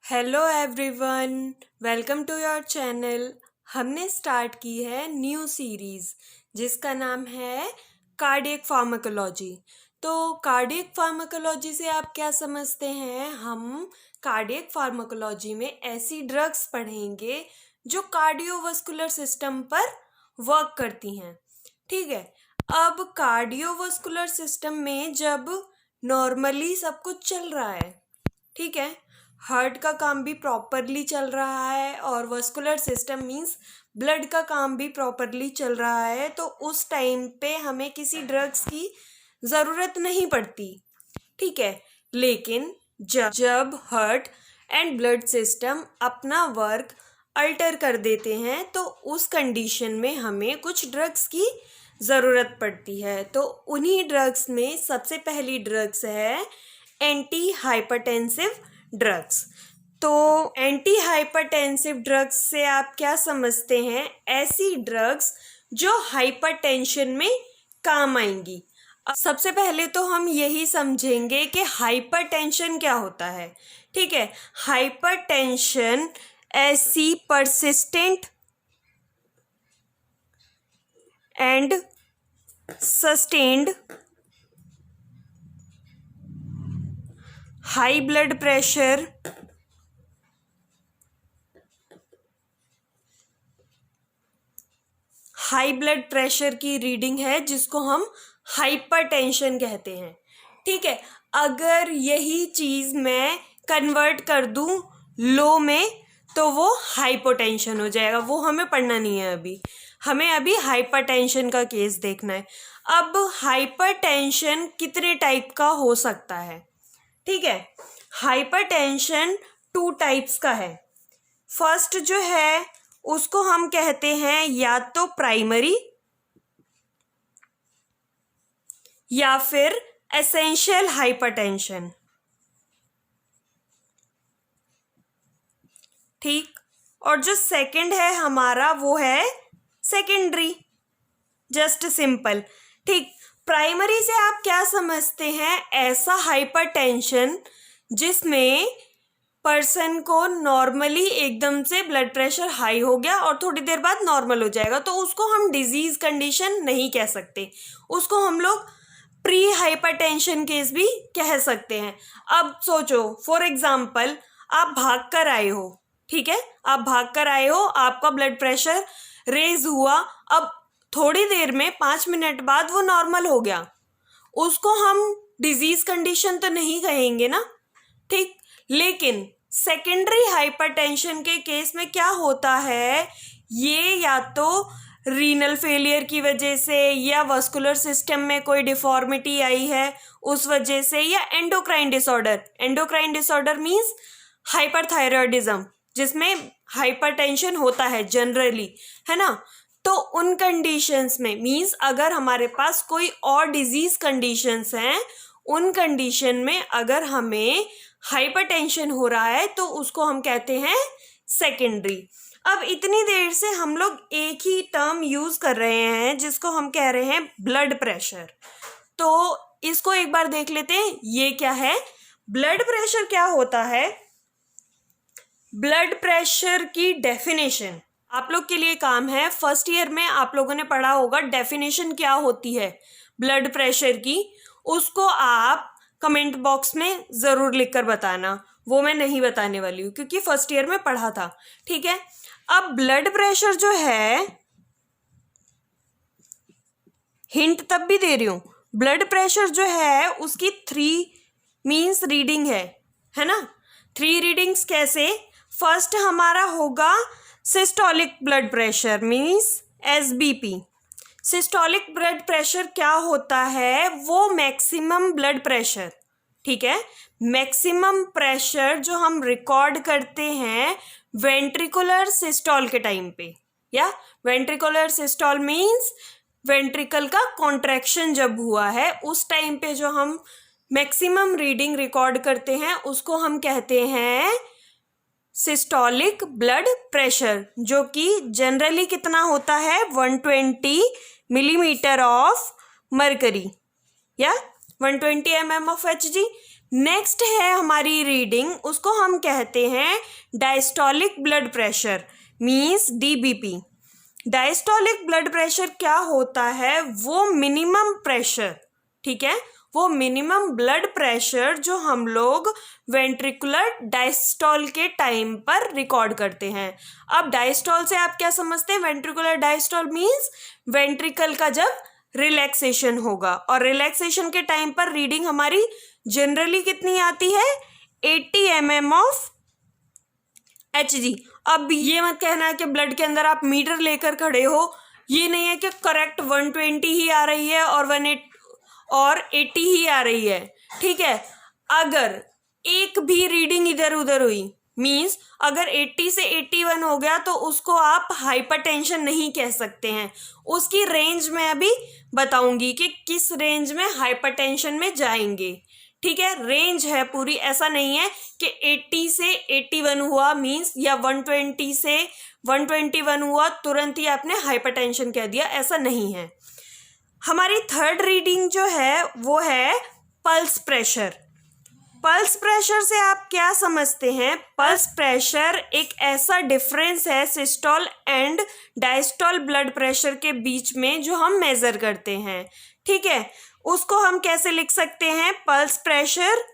Hello everyone, welcome to your channel. हमने start की है न्यू सीरीज़ जिसका नाम है कार्डियक फार्माकोलॉजी। तो कार्डियक फार्माकोलॉजी से आप क्या समझते हैं? हम कार्डियक फार्माकोलॉजी में ऐसी ड्रग्स पढ़ेंगे जो कार्डियोवास्कुलर सिस्टम पर वर्क करती हैं। ठीक है। अब कार्डियोवास्कुलर सिस्टम में जब नॉर्मली सब कुछ चल रहा है, ठीक है, हार्ट का काम भी प्रॉपरली चल रहा है और वस्कुलर सिस्टम मींस ब्लड का काम भी प्रॉपरली चल रहा है, तो उस टाइम पे हमें किसी ड्रग्स की ज़रूरत नहीं पड़ती। ठीक है। लेकिन जब हार्ट एंड ब्लड सिस्टम अपना वर्क अल्टर कर देते हैं तो उस कंडीशन में हमें कुछ ड्रग्स की ज़रूरत पड़ती है। तो उन्हीं ड्रग्स में सबसे पहली ड्रग्स है एंटी हाइपरटेंसिव ड्रग्स। तो एंटी हाइपरटेंसिव ड्रग्स से आप क्या समझते हैं? ऐसी ड्रग्स जो हाइपरटेंशन में काम आएंगी। सबसे पहले तो हम यही समझेंगे कि हाइपरटेंशन क्या होता है। ठीक है। हाइपरटेंशन ऐसी persistent and sustained high blood pressure की रीडिंग है जिसको हम हाइपरटेंशन कहते हैं। ठीक है। अगर यही चीज़ मैं कन्वर्ट कर दूं लो में तो वो हाइपोटेंशन हो जाएगा। वो हमें पढ़ना नहीं है अभी, हमें अभी हाइपरटेंशन का केस देखना है। अब हाइपरटेंशन कितने टाइप का हो सकता है? ठीक है। हाइपरटेंशन 2 टाइप्स का है। फर्स्ट जो है उसको हम कहते हैं या तो प्राइमरी या फिर एसेंशियल हाइपरटेंशन। ठीक। और जो सेकंड है हमारा वो है सेकेंडरी, जस्ट सिंपल। ठीक। प्राइमरी से आप क्या समझते हैं? ऐसा हाइपरटेंशन जिसमें पर्सन को नॉर्मली एकदम से ब्लड प्रेशर हाई हो गया और थोड़ी देर बाद नॉर्मल हो जाएगा, तो उसको हम डिजीज कंडीशन नहीं कह सकते, उसको हम लोग प्री हाइपरटेंशन केस भी कह सकते हैं। अब सोचो, फॉर एग्जाम्पल आप भाग कर आए हो। ठीक है। आप भाग कर आए हो, आपका ब्लड प्रेशर रेज हुआ, अब थोड़ी देर में 5 मिनट बाद वो नॉर्मल हो गया, उसको हम डिजीज कंडीशन तो नहीं कहेंगे ना। ठीक। लेकिन सेकेंडरी हाइपरटेंशन के केस में क्या होता है? ये या तो रीनल फेलियर की वजह से या वस्कुलर सिस्टम में कोई डिफॉर्मिटी आई है उस वजह से, या एंडोक्राइन डिसऑर्डर मींस हाइपरथायरॉयडिज्म जिसमें हाइपरटेंशन होता है जनरली, है ना। तो उन कंडीशंस में मींस अगर हमारे पास कोई और डिजीज कंडीशंस हैं, उन कंडीशन में अगर हमें हाइपरटेंशन हो रहा है तो उसको हम कहते हैं सेकेंडरी। अब इतनी देर से हम लोग एक ही टर्म यूज कर रहे हैं जिसको हम कह रहे हैं ब्लड प्रेशर। तो इसको एक बार देख लेते हैं, ये क्या है? ब्लड प्रेशर क्या होता है? ब्लड प्रेशर की डेफिनेशन आप लोग के लिए काम है। फर्स्ट ईयर में आप लोगों ने पढ़ा होगा डेफिनेशन क्या होती है ब्लड प्रेशर की, उसको आप कमेंट बॉक्स में ज़रूर लिखकर बताना। वो मैं नहीं बताने वाली हूँ क्योंकि फर्स्ट ईयर में पढ़ा था। ठीक है। अब ब्लड प्रेशर जो है, हिंट तब भी दे रही हूँ, ब्लड प्रेशर जो है उसकी 3 मीन्स रीडिंग है ना। 3 रीडिंग्स कैसे? फर्स्ट हमारा होगा systolic blood pressure means SBP। Systolic blood pressure क्या होता है? वो मैक्सिमम ब्लड प्रेशर, ठीक है, मैक्सिमम प्रेशर जो हम रिकॉर्ड करते हैं वेंट्रिकुलर सिस्टोल के टाइम पे, या वेंट्रिकुलर सिस्टोल मीन्स वेंट्रिकल का कॉन्ट्रैक्शन जब हुआ है उस टाइम पे जो हम मैक्सिमम रीडिंग रिकॉर्ड करते हैं उसको हम कहते हैं सिस्टोलिक ब्लड प्रेशर, जो कि जनरली कितना होता है? 120 मिलीमीटर ऑफ मरकरी या 120 mm of Hg। नेक्स्ट है हमारी रीडिंग, उसको हम कहते हैं diastolic blood pressure means DBP। Diastolic blood pressure क्या होता है? वो मिनिमम प्रेशर, ठीक है, वो मिनिमम ब्लड प्रेशर जो हम लोग वेंट्रिकुलर डायस्टोल के टाइम पर रिकॉर्ड करते हैं। अब डायस्टोल से आप क्या समझते हैं? वेंट्रिकुलर डायस्टोल मीन्स वेंट्रिकल का जब रिलैक्सेशन होगा, और रिलैक्सेशन के टाइम पर रीडिंग हमारी जनरली कितनी आती है? 80 mm ऑफ Hg। अब ये मत कहना कि ब्लड के अंदर आप मीटर लेकर खड़े हो, ये नहीं है कि करेक्ट 120 ही आ रही है और 80 ही आ रही है, ठीक है। अगर एक भी रीडिंग इधर उधर हुई मीन्स अगर 80 से 81 हो गया तो उसको आप हाइपरटेंशन नहीं कह सकते हैं। उसकी रेंज मैं अभी बताऊंगी कि किस रेंज में हाइपरटेंशन में जाएंगे, ठीक है। रेंज है पूरी, ऐसा नहीं है कि 80 से 81 हुआ मीन्स या 120 से 121 हुआ तुरंत ही आपने हाइपरटेंशन कह दिया, ऐसा नहीं है। हमारी थर्ड रीडिंग जो है वो है पल्स प्रेशर। पल्स प्रेशर से आप क्या समझते हैं? पल्स प्रेशर एक ऐसा डिफरेंस है systole and diastole blood pressure के बीच में जो हम मेजर करते हैं, ठीक है। उसको हम कैसे लिख सकते हैं? Pulse pressure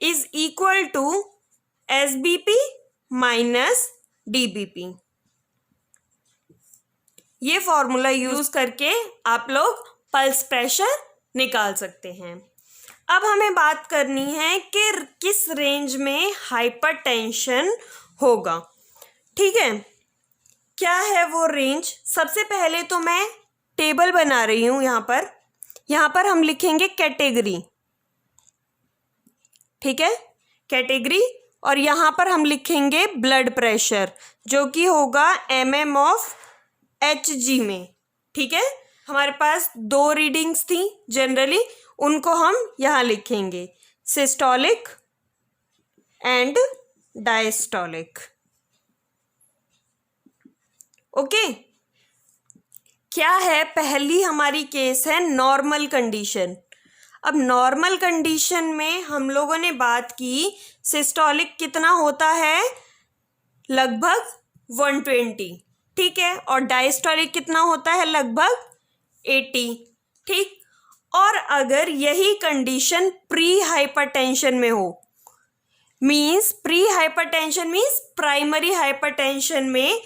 is equal to SBP minus DBP। ये फॉर्मूला यूज करके आप लोग पल्स प्रेशर निकाल सकते हैं। अब हमें बात करनी है कि किस रेंज में हाइपरटेंशन होगा, ठीक है। क्या है वो रेंज? सबसे पहले तो मैं टेबल बना रही हूं यहाँ पर हम लिखेंगे कैटेगरी, ठीक है, कैटेगरी, और यहाँ पर हम लिखेंगे ब्लड प्रेशर जो कि होगा mm ऑफ Hg में, ठीक है। हमारे पास 2 रीडिंग्स थी जनरली, उनको हम यहाँ लिखेंगे सिस्टोलिक एंड डायस्टोलिक, ओके। क्या है? पहली हमारी केस है नॉर्मल कंडीशन। अब नॉर्मल कंडीशन में हम लोगों ने बात की सिस्टोलिक कितना होता है? लगभग 120, ठीक है, और डायस्टोलिक कितना होता है? लगभग 80, ठीक। और अगर यही कंडीशन प्री हाइपरटेंशन में हो means pre hypertension means primary hypertension में,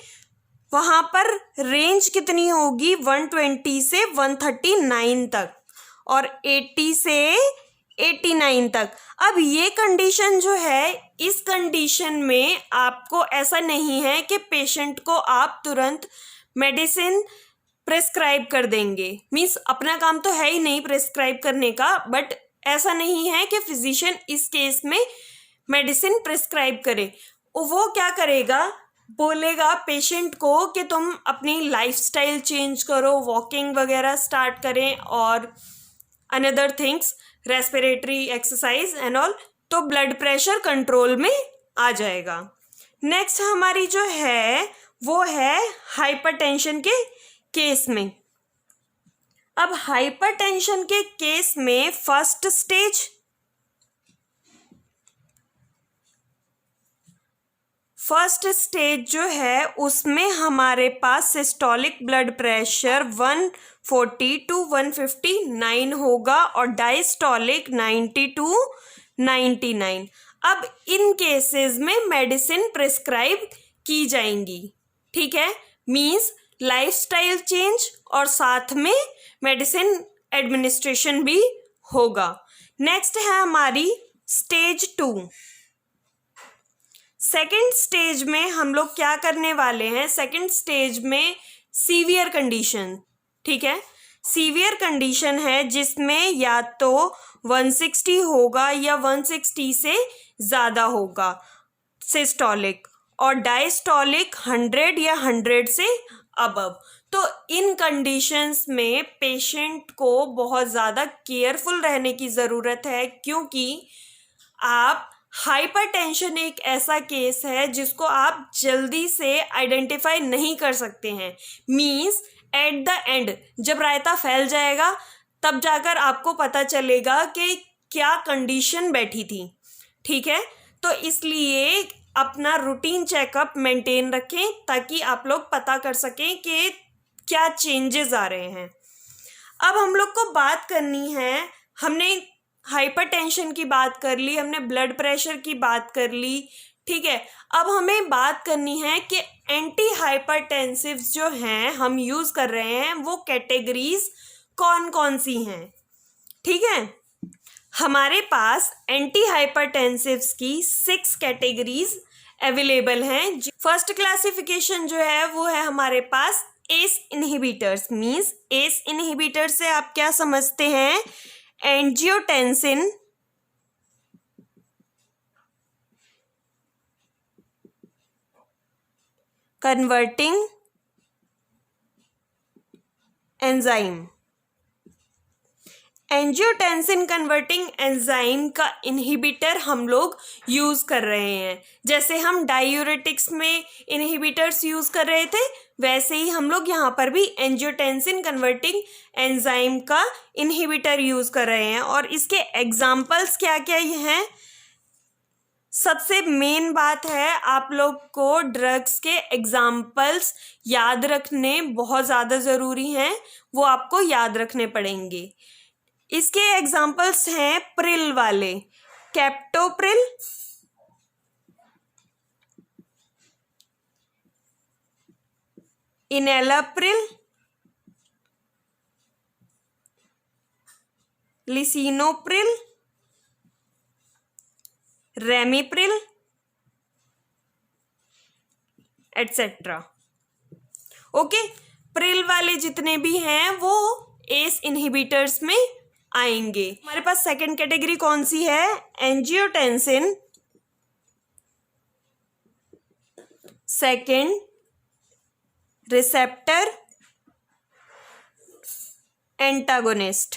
वहाँ पर रेंज कितनी होगी? 120 से 139 तक और 80 से 89 तक। अब ये कंडीशन जो है, इस कंडीशन में आपको ऐसा नहीं है कि पेशेंट को आप तुरंत मेडिसिन प्रेस्क्राइब कर देंगे, मीन्स अपना काम तो है ही नहीं प्रेस्क्राइब करने का, बट ऐसा नहीं है कि फिजिशियन इस केस में मेडिसिन प्रेस्क्राइब करे। वो क्या करेगा? बोलेगा पेशेंट को कि तुम अपनी लाइफस्टाइल चेंज करो, वॉकिंग वगैरह स्टार्ट करें और another things, respiratory exercise and all, तो ब्लड प्रेशर कंट्रोल में आ जाएगा। नेक्स्ट हमारी जो है वो है हाइपरटेंशन के केस में। अब हाइपरटेंशन के केस में फर्स्ट स्टेज जो है उसमें हमारे पास सिस्टोलिक ब्लड प्रेशर 140 to 159 होगा और डायस्टोलिक 90 to 99। अब इन केसेस में मेडिसिन प्रिस्क्राइब की जाएंगी, ठीक है, मीन्स लाइफस्टाइल चेंज और साथ में मेडिसिन एडमिनिस्ट्रेशन भी होगा। नेक्स्ट है हमारी स्टेज 2। सेकेंड स्टेज में हम लोग क्या करने वाले हैं? सेकेंड स्टेज में सीवियर कंडीशन, ठीक है, सीवियर कंडीशन है जिसमें या तो 160 होगा या 160 से ज़्यादा होगा सिस्टोलिक, और डायस्टोलिक 100 या 100 से अबव। तो इन कंडीशंस में पेशेंट को बहुत ज़्यादा केयरफुल रहने की ज़रूरत है, क्योंकि आप हाइपरटेंशन एक ऐसा केस है जिसको आप जल्दी से आइडेंटिफाई नहीं कर सकते हैं, मीन्स एट द एंड जब रायता फैल जाएगा तब जाकर आपको पता चलेगा कि क्या कंडीशन बैठी थी, ठीक है, तो इसलिए अपना रूटीन चेकअप मेंटेन रखें ताकि आप लोग पता कर सकें कि क्या चेंजेस आ रहे हैं। अब हम लोग को बात करनी है, हमने हाइपरटेंशन की बात कर ली, हमने ब्लड प्रेशर की बात कर ली, ठीक है। अब हमें बात करनी है कि एंटी हाइपरटेंसिव्स जो हैं हम यूज़ कर रहे हैं वो कैटेगरीज कौन कौन सी हैं, ठीक है। हमारे पास एंटी हाइपरटेंसिव्स की 6 कैटेगरीज अवेलेबल हैं। फर्स्ट क्लासिफिकेशन जो है वो है हमारे पास ACE inhibitors. Means ACE inhibitor से आप क्या समझते हैं, angiotensin converting enzyme. Angiotensin converting enzyme का इनहिबिटर हम लोग यूज़ कर रहे हैं। जैसे हम डायूरेटिक्स में इनहिबिटर्स यूज़ कर रहे थे, वैसे ही हम लोग यहाँ पर भी एंजियोटेंसिन कन्वर्टिंग एंजाइम का इनहिबिटर यूज़ कर रहे हैं। और इसके एग्जाम्पल्स क्या क्या हैं, सबसे मेन बात है आप लोग को ड्रग्स के एग्जाम्पल्स याद रखने बहुत ज़्यादा ज़रूरी हैं, वो आपको याद रखने पड़ेंगे। इसके एग्जाम्पल्स हैं प्रिल वाले, captopril, enalapril, lisinopril, ramipril etcetera. Okay, pril वाले जितने भी हैं वो एस इनहिबिटर्स में आएंगे। हमारे पास सेकंड कैटेगरी कौन सी है, एंजियोटेंसिन सेकंड रिसेप्टर एंटागोनिस्ट।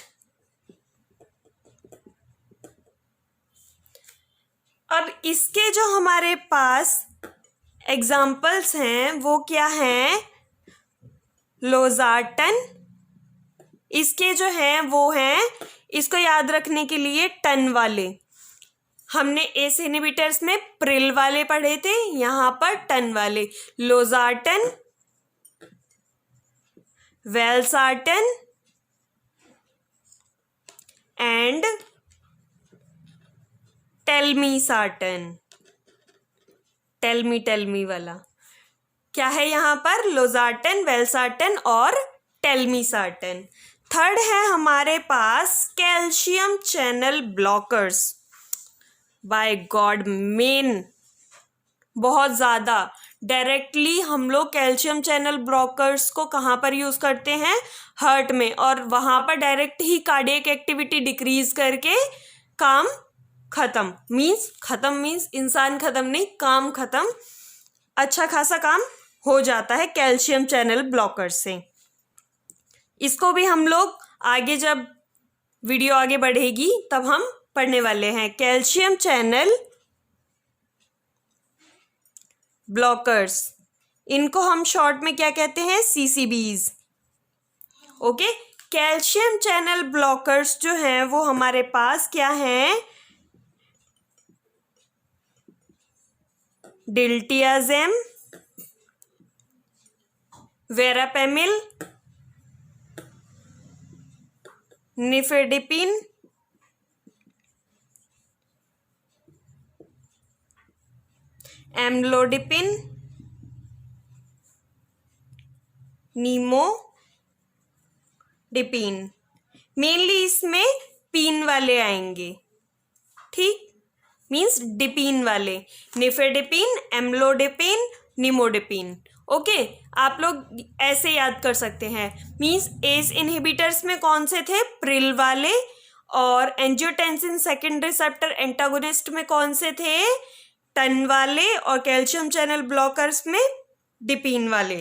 अब इसके जो हमारे पास एग्जाम्पल्स हैं वो क्या हैं, लोजार्टन, इसके जो हैं वो हैं, इसको याद रखने के लिए टन वाले। हमने एस इनहिबिटर्स में प्रिल वाले पढ़े थे, यहाँ पर टन वाले, लोजार्टन, वेलसार्टन एंड टेलमीसार्टन। टेलमी वाला क्या है यहाँ पर, लोजार्टन, वेलसार्टन और टेलमीसार्टन। थर्ड है हमारे पास calcium channel blockers. By god, मेन बहुत ज़्यादा डायरेक्टली हम लोग कैल्शियम चैनल ब्लॉकर्स को कहाँ पर यूज़ करते हैं, हार्ट में, और वहाँ पर डायरेक्ट ही कार्डियक एक्टिविटी डिक्रीज करके काम खत्म। मीन्स इंसान खत्म नहीं, काम खत्म, अच्छा खासा काम हो जाता है कैल्शियम चैनल ब्लॉकर से। इसको भी हम लोग आगे जब वीडियो आगे बढ़ेगी तब हम पढ़ने वाले हैं। कैल्शियम चैनल ब्लॉकर्स, इनको हम शॉर्ट में क्या कहते हैं, CCBs। Okay, calcium channel blockers जो हैं वो हमारे पास क्या हैं, डिल्टियाजेम, वेरापेमिल, निफेडिपिन, एम्लोडिपिन, नीमोडिपिन। मेनली इसमें पीन वाले आएंगे, ठीक, मीन्स डिपिन वाले, निफेडिपिन, एम्लोडिपिन, नीमोडिपिन। ओके, आप लोग ऐसे याद कर सकते हैं। मीन्स एस इनहिबिटर्स में कौन से थे, प्रिल वाले, और एंजियोटेंसिन सेकेंड रिसेप्टर एंटागोनिस्ट में कौन से थे, टन वाले, और कैल्शियम चैनल ब्लॉकर्स में डिपिन वाले।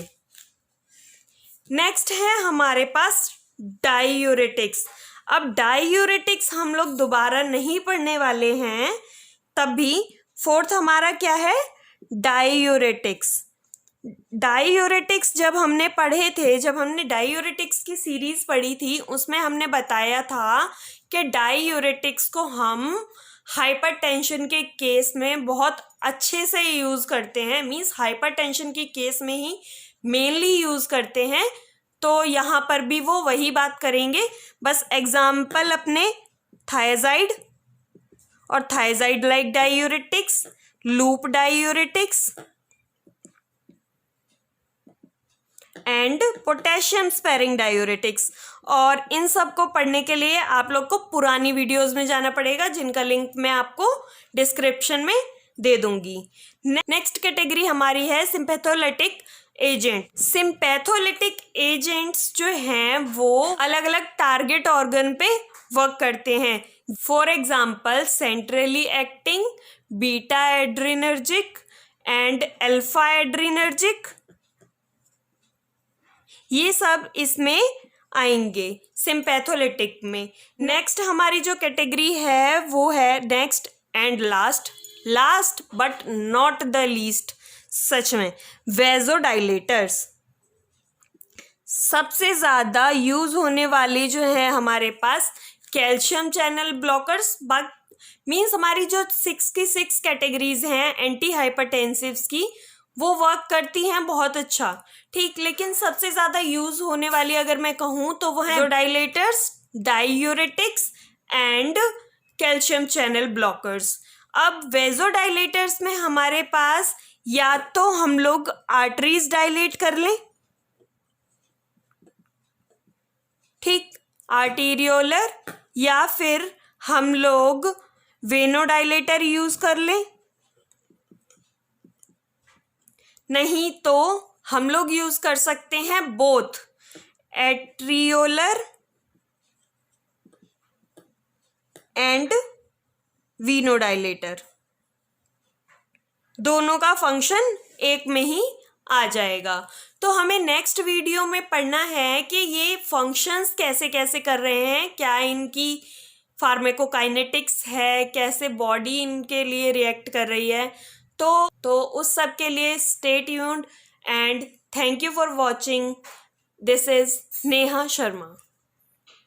नेक्स्ट है हमारे पास डायूरेटिक्स। अब डायूरेटिक्स हम लोग दोबारा नहीं पढ़ने वाले हैं, तब भी फोर्थ हमारा क्या है, डायूरेटिक्स। डायूरेटिक्स जब हमने पढ़े थे, जब हमने डायूरेटिक्स की सीरीज पढ़ी थी, उसमें हमने बताया था कि डायूरेटिक्स को हम हाइपरटेंशन के केस में बहुत अच्छे से यूज़ करते हैं, मीन्स हाइपरटेंशन के केस में ही मेनली यूज़ करते हैं। तो यहाँ पर भी वो वही बात करेंगे, बस एग्जाम्पल अपने थायजाइड और thiazide like diuretics, loop diuretics and potassium sparing diuretics. और इन सब को पढ़ने के लिए आप लोग को पुरानी वीडियोस में जाना पड़ेगा, जिनका लिंक मैं आपको डिस्क्रिप्शन में दे दूंगी। नेक्स्ट कैटेगरी हमारी है सिंपैथोलिटिक एजेंट। सिंपैथोलिटिक एजेंट्स जो हैं वो अलग अलग टारगेट ऑर्गन पे वर्क करते हैं। For example centrally acting, beta adrenergic and alpha adrenergic, ये सब इसमें आएंगे सिंपैथोलिटिक में। नेक्स्ट हमारी जो कैटेगरी है वो है next and last but not the least, सच में वेजोडाइलेटर्स। सबसे ज़्यादा यूज़ होने वाली जो है हमारे पास कैल्शियम चैनल ब्लॉकर्स, मीन्स हमारी जो 66 कैटेगरीज हैं एंटी हाइपरटेंसिव्स की, वो वर्क करती हैं बहुत अच्छा, ठीक। लेकिन सबसे ज़्यादा यूज़ होने वाली अगर मैं कहूँ तो वो है vasodilators, diuretics and calcium channel blockers. अब वेजोडाइलेटर्स में हमारे पास या तो हम लोग आर्टरीज डायलेट कर लें, ठीक, आर्टीरियोलर, या फिर हम लोग वेनोडाइलेटर यूज़ कर लें, नहीं तो हम लोग यूज़ कर सकते हैं बोथ एट्रियोलर एंड वीनोडाइलेटर। दोनों का फंक्शन एक में ही आ जाएगा। तो हमें नेक्स्ट वीडियो में पढ़ना है कि ये फंक्शंस कैसे कैसे कर रहे हैं, क्या इनकी फार्माकोकाइनेटिक्स है, कैसे बॉडी इनके लिए रिएक्ट कर रही है। तो उस सब के लिए stay tuned and thank you for watching. This is Neha Sharma.